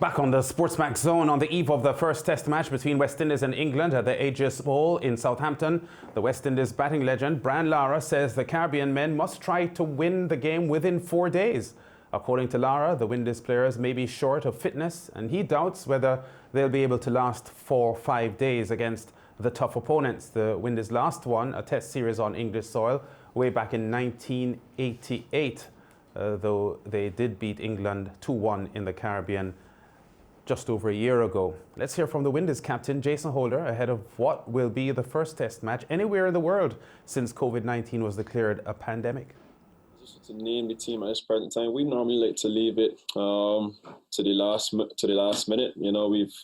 Back on the SportsMax Zone on the eve of the first test match between West Indies and England at the Aegis Bowl in Southampton, the West Indies batting legend Lara says the Caribbean men must try to win the game within 4 days. According to Lara, the Windies players may be short of fitness and he doubts whether they'll be able to last 4 or 5 days against the tough opponents. The Windies last won a test series on English soil way back in 1988, though they did beat England 2-1 in the Caribbean just over a year ago. Let's hear from the Windies captain Jason Holder ahead of what will be the first test match anywhere in the world since COVID-19 was declared a pandemic. Just to name the team at this present time, we normally like to leave it to the last minute. You know, we've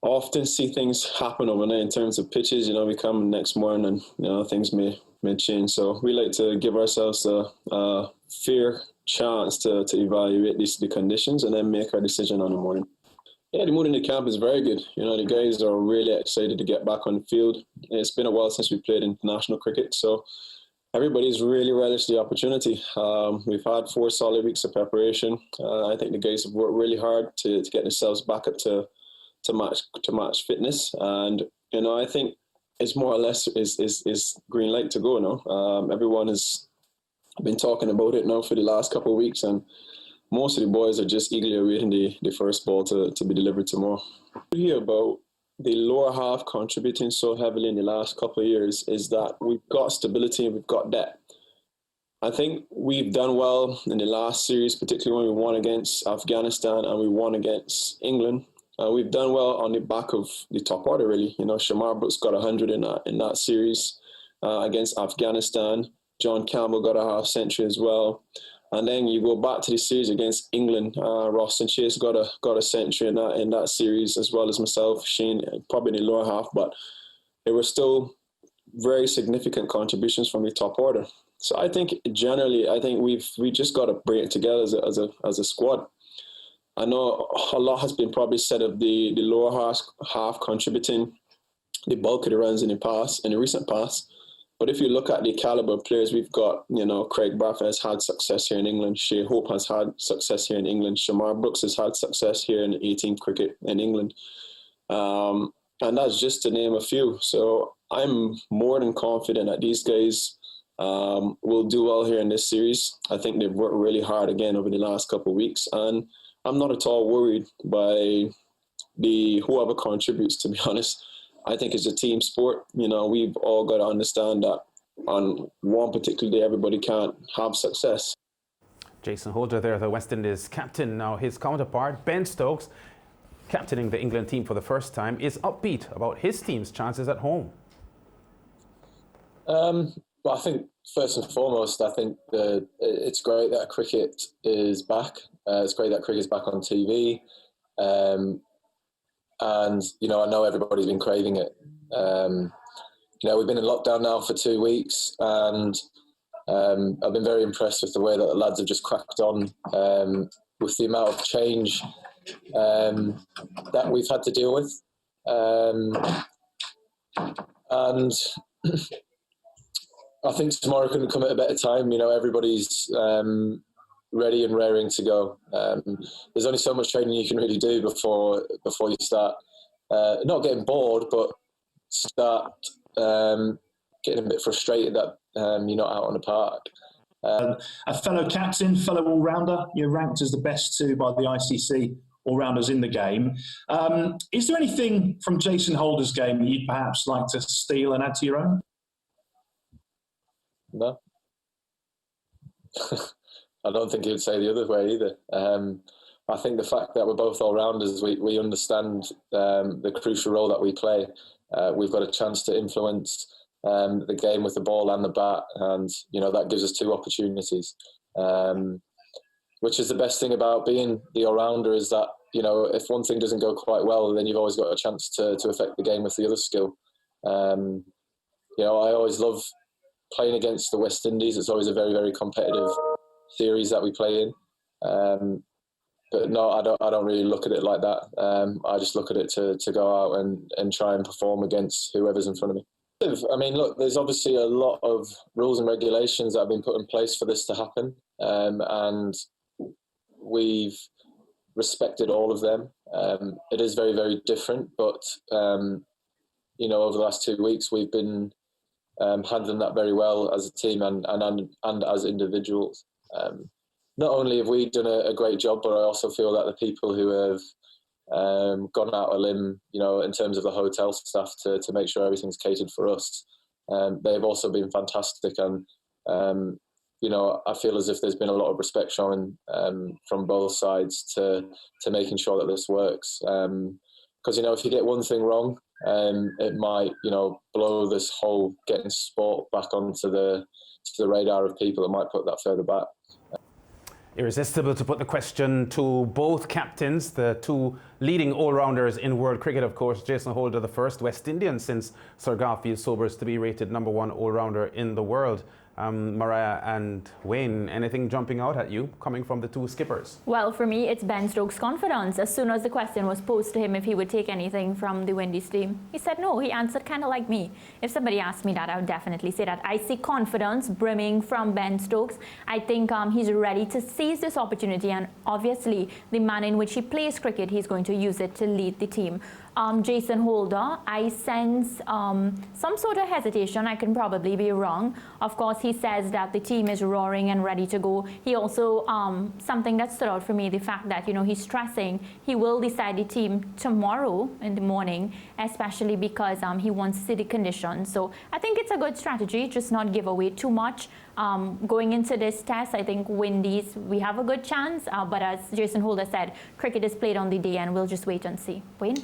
often see things happen overnight in terms of pitches. You know, we come next morning and things may change. So we like to give ourselves a fair chance to evaluate the conditions and then make our decision on the morning. Yeah, the mood in the camp is very good. You know, the guys are really excited to get back on the field. It's been a while since we played international cricket, so everybody's really relished the opportunity. We've had 4 solid weeks of preparation. I think the guys have worked really hard to get themselves back up to match fitness, and I think it's more or less is green light to go now. Everyone has been talking about it now for the last couple of weeks, and most of the boys are just eagerly awaiting the first ball to be delivered tomorrow. We hear about the lower half contributing so heavily in the last couple of years is that we've got stability and we've got depth. I think we've done well in the last series, particularly when we won against Afghanistan and we won against England. We've done well on the back of the top order, really. You know, Shamar Brooks got 100 in that series against Afghanistan. John Campbell got a half century as well. And then you go back to the series against England. Ross and Chase got a century in that series, as well as myself, Shane, probably in the lower half, but there were still very significant contributions from the top order. So I think generally, we just got to bring it together as a squad. I know a lot has been probably said of the lower half contributing the bulk of the runs in the recent past. But if you look at the caliber of players we've got, Craig Bradford has had success here in England. Shea Hope has had success here in England. Shamar Brooks has had success here in 18th cricket in England. And that's just to name a few. So I'm more than confident that these guys will do well here in this series. I think they've worked really hard again over the last couple of weeks. And I'm not at all worried by whoever contributes, to be honest. I think it's a team sport. We've all got to understand that on one particular day, everybody can't have success. Jason Holder there, the West Indies captain. Now his counterpart, Ben Stokes, captaining the England team for the first time, is upbeat about his team's chances at home. Well, I think first and foremost, I think it's great that cricket is back. It's great that cricket is back on TV. And, I know everybody's been craving it. We've been in lockdown now for 2 weeks, and I've been very impressed with the way that the lads have just cracked on with the amount of change that we've had to deal with. And I think tomorrow couldn't come at a better time. Everybody's ready and raring to go. There's only so much training you can really do before you start not getting bored, but start getting a bit frustrated that you're not out on the park. A fellow captain, fellow all-rounder, you're ranked as the best 2 by the ICC all-rounders in the game. Is there anything from Jason Holder's game you'd perhaps like to steal and add to your own? No. I don't think he would say the other way either. I think the fact that we're both all-rounders, we understand the crucial role that we play. We've got a chance to influence the game with the ball and the bat, and that gives us 2 opportunities. Which is the best thing about being the all-rounder, is that if one thing doesn't go quite well, then you've always got a chance to affect the game with the other skill. I always love playing against the West Indies. It's always a very, very competitive series that we play in. But no, I don't really look at it like that. I just look at it to go out and try and perform against whoever's in front of me. I mean, look, there's obviously a lot of rules and regulations that have been put in place for this to happen. And we've respected all of them. It is very, very different, but you know, over the last 2 weeks, we've been handling that very well as a team and as individuals. Not only have we done a great job, but I also feel that the people who have gone out a limb, you know, in terms of the hotel staff to make sure everything's catered for us, they've also been fantastic. And you know, I feel as if there's been a lot of respect shown from both sides to making sure that this works. Because you know, if you get one thing wrong, it might, you know, blow this whole getting sport back onto the radar of people. It might put that further back. Irresistible to put the question to both captains, the two leading all-rounders in world cricket, of course. Jason Holder, the first West Indian since Sir Garfield Sobers to be rated #1 all-rounder in the world. Mariah and Wayne, anything jumping out at you coming from the two skippers? Well, for me, it's Ben Stokes' confidence. As soon as the question was posed to him if he would take anything from the Windies team, he said no. He answered kind of like me. If somebody asked me that, I would definitely say that. I see confidence brimming from Ben Stokes. I think he's ready to seize this opportunity, and obviously the manner in which he plays cricket, he's going to use it to lead the team. Jason Holder, I sense some sort of hesitation. I can probably be wrong. Of course, he says that the team is roaring and ready to go. He also, something that stood out for me, the fact that, you know, he's stressing he will decide the team tomorrow in the morning, especially because he wants to see the conditions. So I think it's a good strategy, just not give away too much. Going into this test, I think Windies, we have a good chance. But as Jason Holder said, cricket is played on the day and we'll just wait and see. Wayne?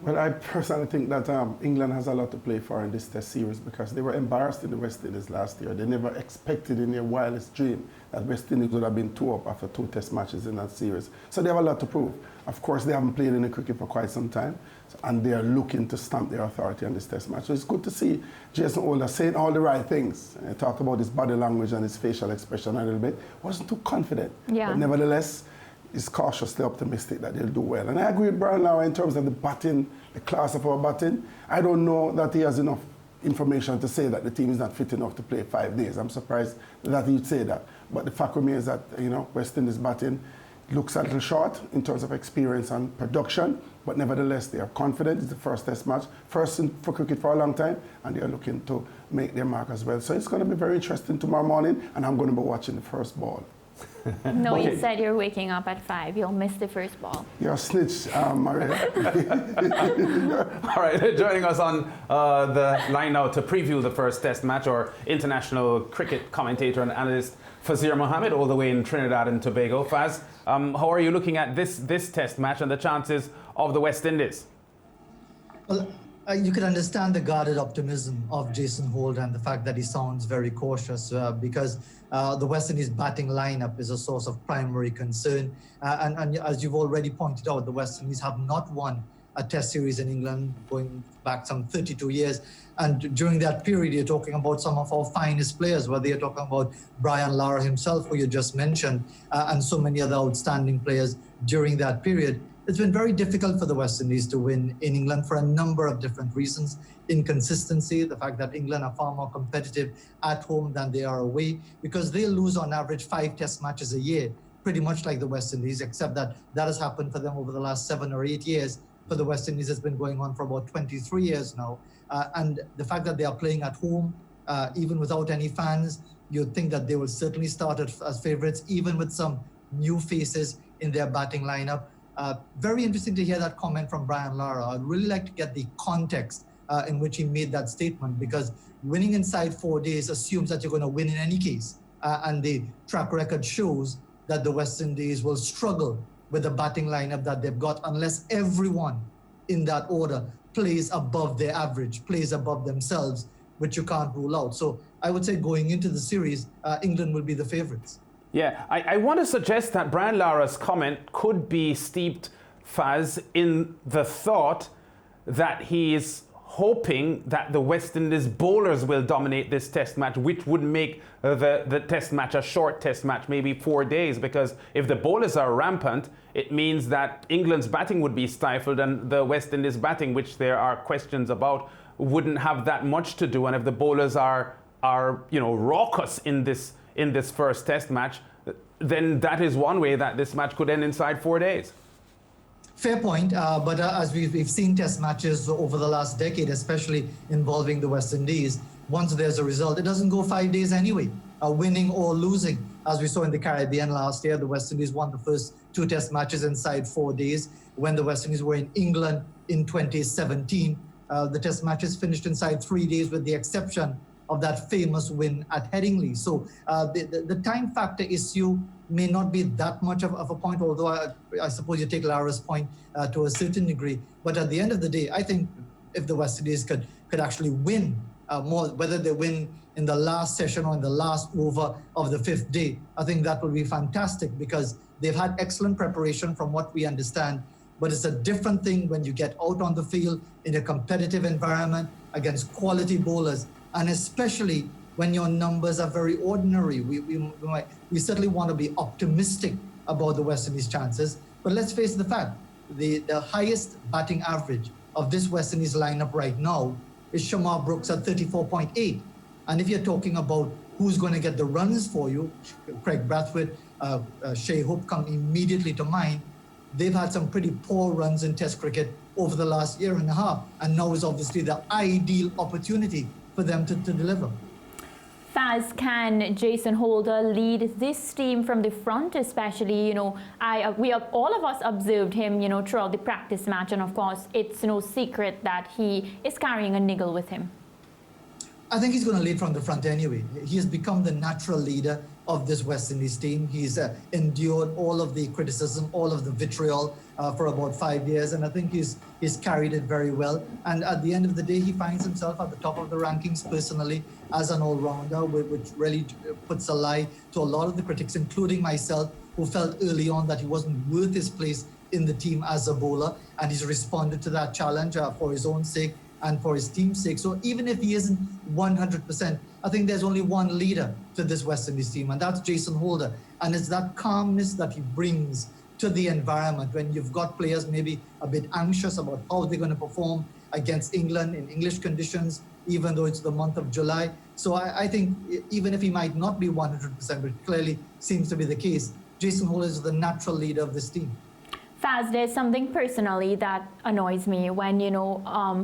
Well, I personally think that England has a lot to play for in this test series because they were embarrassed in the West Indies last year. They never expected in their wildest dream that West Indies would have been 2 up after 2 test matches in that series. So they have a lot to prove. Of course, they haven't played in the cricket for quite some time, and they are looking to stamp their authority on this test match. So it's good to see Jason Holder saying all the right things. He talked about his body language and his facial expression a little bit. Wasn't too confident. Yeah. But nevertheless, is cautiously optimistic that they'll do well. And I agree with Brian Lara in terms of the batting, the class of our batting. I don't know that he has enough information to say that the team is not fit enough to play 5 days. I'm surprised that he'd say that. But the fact remains that, you know, West Indies batting looks a little short in terms of experience and production, but nevertheless, they are confident. It's the first test match, first for cricket for a long time, and they are looking to make their mark as well. So it's going to be very interesting tomorrow morning, and I'm going to be watching the first ball. No, Okay. you said you're waking up at 5. You'll miss the first ball. You're a snitch, Maria. All right, joining us on the line now to preview the first test match, our international cricket commentator and analyst Fazir Mohammed, all the way in Trinidad and Tobago. Faz, how are you looking at this test match and the chances of the West Indies? Well, you could understand the guarded optimism of Jason Holder and the fact that he sounds very cautious because the West Indies batting lineup is a source of primary concern. And as you've already pointed out, the West Indies have not won a test series in England going back some 32 years. And during that period, you're talking about some of our finest players, whether you're talking about Brian Lara himself, who you just mentioned, and so many other outstanding players during that period. It's been very difficult for the West Indies to win in England for a number of different reasons. Inconsistency, the fact that England are far more competitive at home than they are away, because they lose on average 5 test matches a year, pretty much like the West Indies, except that has happened for them over the last 7 or 8 years. For the West Indies, it's been going on for about 23 years now. And the fact that they are playing at home, even without any fans, you'd think that they will certainly start as favourites, even with some new faces in their batting lineup. Very interesting to hear that comment from Brian Lara. I'd really like to get the context in which he made that statement, because winning inside 4 days assumes that you're going to win in any case. And the track record shows that the West Indies will struggle with the batting lineup that they've got unless everyone in that order plays above their average, plays above themselves, which you can't rule out. So I would say going into the series, England will be the favourites. Yeah, I want to suggest that Brian Lara's comment could be steeped, Faz, in the thought that he is hoping that the West Indies bowlers will dominate this test match, which would make the test match a short test match, maybe 4 days, because if the bowlers are rampant, it means that England's batting would be stifled and the West Indies batting, which there are questions about, wouldn't have that much to do. And if the bowlers are raucous in this first test match, then that is one way that this match could end inside 4 days. Fair point, but as we've seen test matches over the last decade, especially involving the West Indies, once there's a result, it doesn't go 5 days anyway, winning or losing. As we saw in the Caribbean last year, the West Indies won the first 2 test matches inside 4 days. When the West Indies were in England in 2017, the test matches finished inside 3 days, with the exception of that famous win at Headingley. So the time factor issue may not be that much of a point, although I suppose you take Lara's point to a certain degree. But at the end of the day, I think if the West Indies could actually win more, whether they win in the last session or in the last over of the 5th day, I think that would be fantastic, because they've had excellent preparation from what we understand. But it's a different thing when you get out on the field in a competitive environment against quality bowlers, and especially when your numbers are very ordinary. We certainly want to be optimistic about the West Indies' chances, but let's face the fact, the highest batting average of this West Indies lineup right now is Shamar Brooks at 34.8. And if you're talking about who's going to get the runs for you, Craig Brathwaite, Shai Hope come immediately to mind. They've had some pretty poor runs in Test cricket over the last year and a half, and now is obviously the ideal opportunity for them to deliver. Faz, can Jason Holder lead this team from the front, especially, all of us observed him, throughout the practice match, and of course, it's no secret that he is carrying a niggle with him. I think he's going to lead from the front anyway. He has become the natural leader of this West Indies team. He's endured all of the criticism, all of the vitriol for about 5 years, and I think he's carried it very well. And at the end of the day, he finds himself at the top of the rankings personally as an all-rounder, which really puts a lie to a lot of the critics, including myself, who felt early on that he wasn't worth his place in the team as a bowler, and he's responded to that challenge for his own sake and for his team's sake. So even if he isn't 100%, I think there's only one leader to this West Indies team, and that's Jason Holder. And it's that calmness that he brings to the environment when you've got players maybe a bit anxious about how they're going to perform against England in English conditions, even though it's the month of July. So I think even if he might not be 100%, but clearly seems to be the case, Jason Holder is the natural leader of this team. Faz, there's something personally that annoys me when,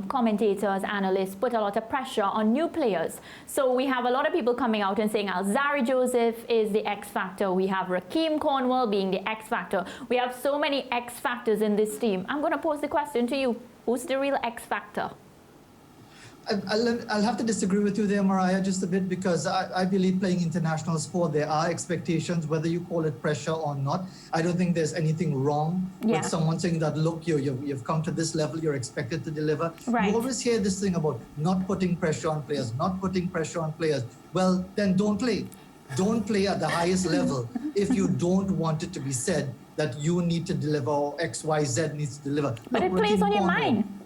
commentators, analysts put a lot of pressure on new players. So we have a lot of people coming out and saying Alzarri Joseph is the X factor. We have Rakeem Cornwall being the X factor. We have so many X factors in this team. I'm going to pose the question to you. Who's the real X factor? I'll have to disagree with you there, Mariah, just a bit, because I believe playing international sport, there are expectations, whether you call it pressure or not. I don't think there's anything wrong with someone saying that, look, you've come to this level, you're expected to deliver. Right. You always hear this thing about not putting pressure on players, not putting pressure on players. Well, then don't play. Don't play at the highest level if you don't want it to be said that you need to deliver or X, Y, Z needs to deliver. But it plays on your mind.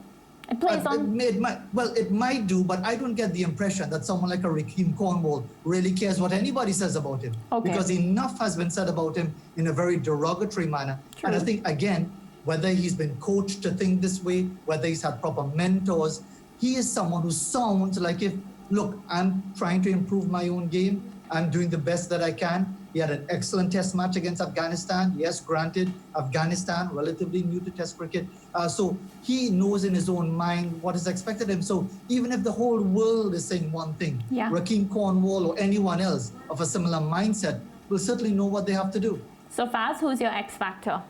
It plays on. It might do, but I don't get the impression that someone like a Rakeem Cornwall really cares what anybody says about him. Okay. Because enough has been said about him in a very derogatory manner. True. And I think, again, whether he's been coached to think this way, whether he's had proper mentors, he is someone who sounds like look, I'm trying to improve my own game. I'm doing the best that I can. He had an excellent test match against Afghanistan. Yes, granted, Afghanistan, relatively new to test cricket. So he knows in his own mind what is expected of him. So even if the whole world is saying one thing, Rakeem Cornwall or anyone else of a similar mindset will certainly know what they have to do. So Faz, who's your X factor?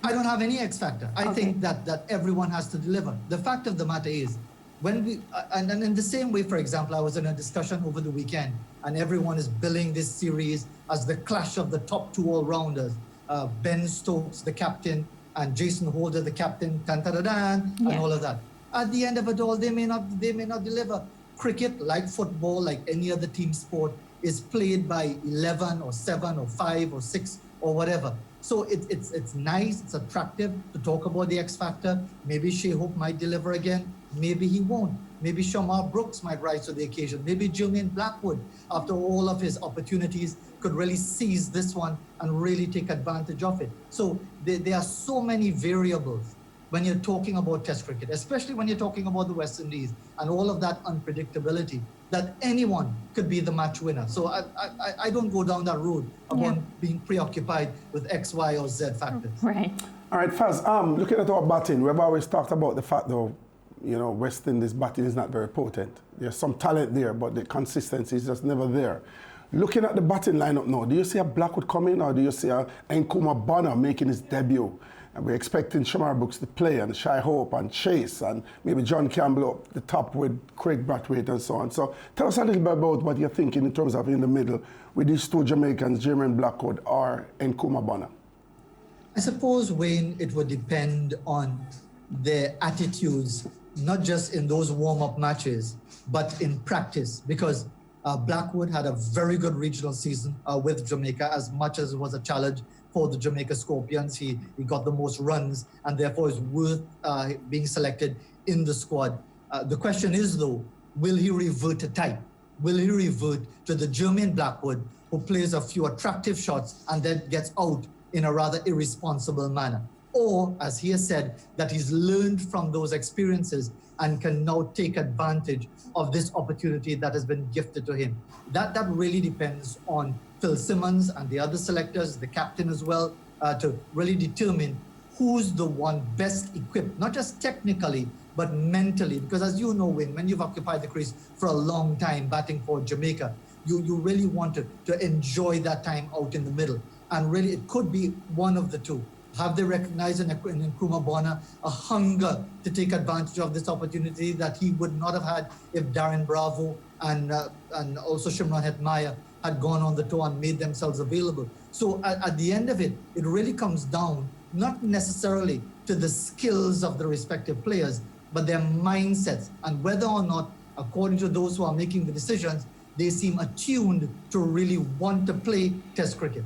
I don't have any X factor. I think that everyone has to deliver. The fact of the matter is, when we, and in the same way, for example, I was in a discussion over the weekend, and everyone is billing this series as the clash of the top 2 all-rounders, Ben Stokes, the captain, and Jason Holder, the captain, and all of that. At the end of it all, they may not deliver. Cricket, like football, like any other team sport, is played by 11 or 7 or 5 or 6 or whatever. So it's nice, it's attractive to talk about the X factor. Maybe Shai Hope might deliver again. Maybe he won't. Maybe Shamar Brooks might rise to the occasion. Maybe Jermaine Blackwood, after all of his opportunities, could really seize this one and really take advantage of it. So there are so many variables when you're talking about Test cricket, especially when you're talking about the West Indies and all of that unpredictability, that anyone could be the match winner. So I don't go down that road about being preoccupied with X, Y, or Z factors. Right. All right, Faz, looking at our batting, we've always talked about the fact, though, you know, West Indies batting is not very potent. There's some talent there, but the consistency is just never there. Looking at the batting lineup now, do you see a Blackwood coming, or do you see a Nkrumah Bonner making his debut? And we're expecting Shamar Brooks to play, and Shai Hope and Chase, and maybe John Campbell up the top with Craig Brathwaite and so on. So tell us a little bit about what you're thinking in terms of in the middle with these two Jamaicans, Jermaine Blackwood or Nkrumah Bonner. I suppose, Wayne, it would depend on their attitudes, not just in those warm-up matches, but in practice, because Blackwood had a very good regional season with Jamaica, as much as it was a challenge for the Jamaica Scorpions. He got the most runs and therefore is worth being selected in the squad. The question is, though, will he revert to type? Will he revert to the Jermaine Blackwood who plays a few attractive shots and then gets out in a rather irresponsible manner? Or, as he has said, that he's learned from those experiences and can now take advantage of this opportunity that has been gifted to him. That really depends on Phil Simmons and the other selectors, the captain as well, to really determine who's the one best equipped, not just technically, but mentally. Because as you know, Wayne, when you've occupied the crease for a long time batting for Jamaica, you really want to enjoy that time out in the middle. And really, it could be one of the two. Have they recognized in Nkrumah Bonner a hunger to take advantage of this opportunity that he would not have had if Darren Bravo and also Shimron Hetmyer had gone on the tour and made themselves available? So at the end of it, it really comes down not necessarily to the skills of the respective players, but their mindsets and whether or not, according to those who are making the decisions, they seem attuned to really want to play Test cricket.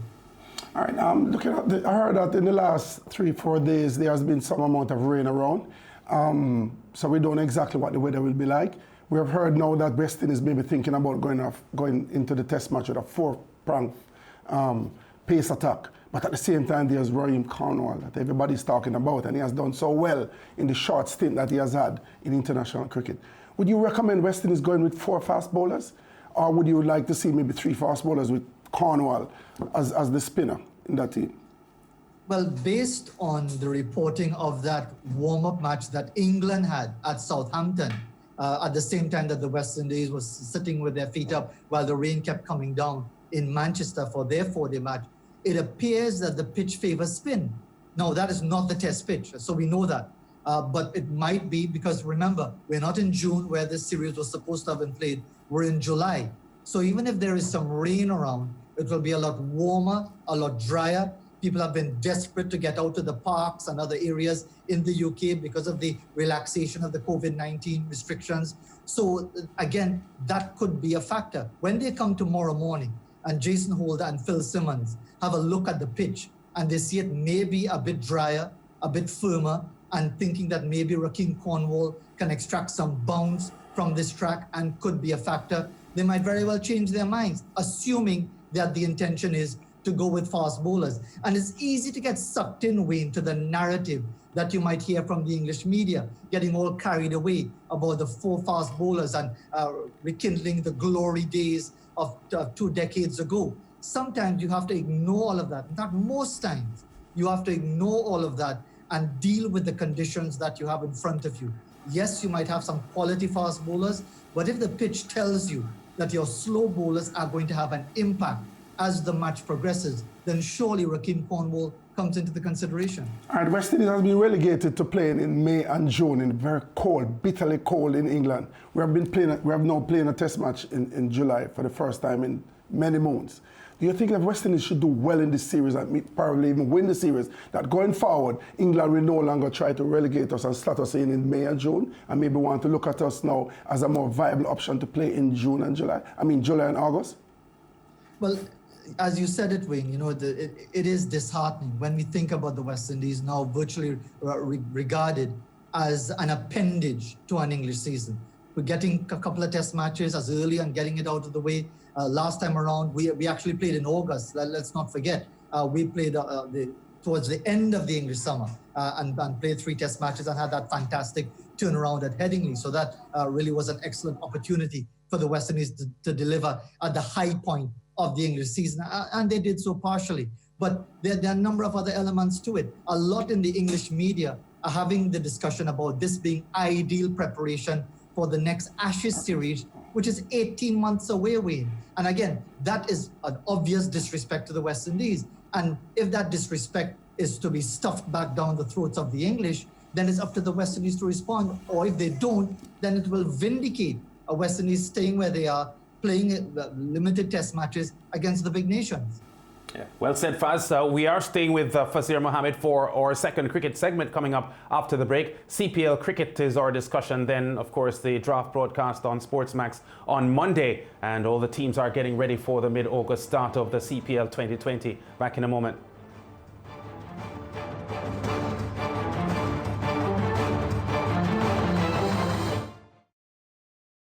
All right, looking at I heard that in the last 3-4 days there has been some amount of rain around, so we don't know exactly what the weather will be like. We have heard now that West Indies may be thinking about going into the Test match with a 4-pronged pace attack. But at the same time, there's Raheem Cornwall that everybody's talking about, and he has done so well in the short stint that he has had in international cricket. Would you recommend West Indies going with 4 fast bowlers, or would you like to see maybe 3 fast bowlers with Cornwall as the spinner in that team? Well, based on the reporting of that warm-up match that England had at Southampton, at the same time that the West Indies was sitting with their feet up while the rain kept coming down in Manchester for their 4-day match, it appears that the pitch favors spin. Now, that is not the Test pitch, so we know that. But it might be because, remember, we're not in June where this series was supposed to have been played. We're in July. So even if there is some rain around, it will be a lot warmer, a lot drier. People have been desperate to get out to the parks and other areas in the UK because of the relaxation of the COVID-19 restrictions. So again, that could be a factor. When they come tomorrow morning and Jason Holder and Phil Simmons have a look at the pitch and they see it maybe a bit drier, a bit firmer, and thinking that maybe Raheem Cornwall can extract some bounce from this track and could be a factor, they might very well change their minds, assuming that the intention is to go with fast bowlers. And it's easy to get sucked in, Wayne, to the narrative that you might hear from the English media, getting all carried away about the 4 fast bowlers and rekindling the glory days of 2 decades ago. Sometimes you have to ignore all of that. In fact, most times you have to ignore all of that and deal with the conditions that you have in front of you. Yes, you might have some quality fast bowlers, but if the pitch tells you that your slow bowlers are going to have an impact as the match progresses, then surely Raheem Cornwall comes into the consideration. All right, West Indies has been relegated to playing in May and June in very cold, bitterly cold in England. We have now playing a Test match in July for the first time in many moons. Do you think that West Indies should do well in this series and probably even win the series? That going forward, England will no longer try to relegate us and slot us in May and June, and maybe want to look at us now as a more viable option to play in June and July? I mean, July and August? Well, as you said it, Wayne, you know, it is disheartening when we think about the West Indies now virtually regarded as an appendage to an English season. We're getting a couple of Test matches as early and getting it out of the way. Last time around, we actually played in August. Let's not forget. We played towards the end of the English summer and played 3 Test matches and had that fantastic turnaround at Headingley. So that really was an excellent opportunity for the West Indies to deliver at the high point of the English season. And they did so partially. But there are a number of other elements to it. A lot in the English media are having the discussion about this being ideal preparation for the next Ashes series, which is 18 months away, Wayne. And again, that is an obvious disrespect to the West Indies. And if that disrespect is to be stuffed back down the throats of the English, then it's up to the West Indies to respond. Or if they don't, then it will vindicate a West Indies staying where they are, playing limited test matches against the big nations. Yeah. Well said, Faz. We are staying with Fazir Mohammed for our second cricket segment coming up after the break. CPL cricket is our discussion. Then, of course, the draft broadcast on SportsMax on Monday. And all the teams are getting ready for the mid-August start of the CPL 2020. Back in a moment.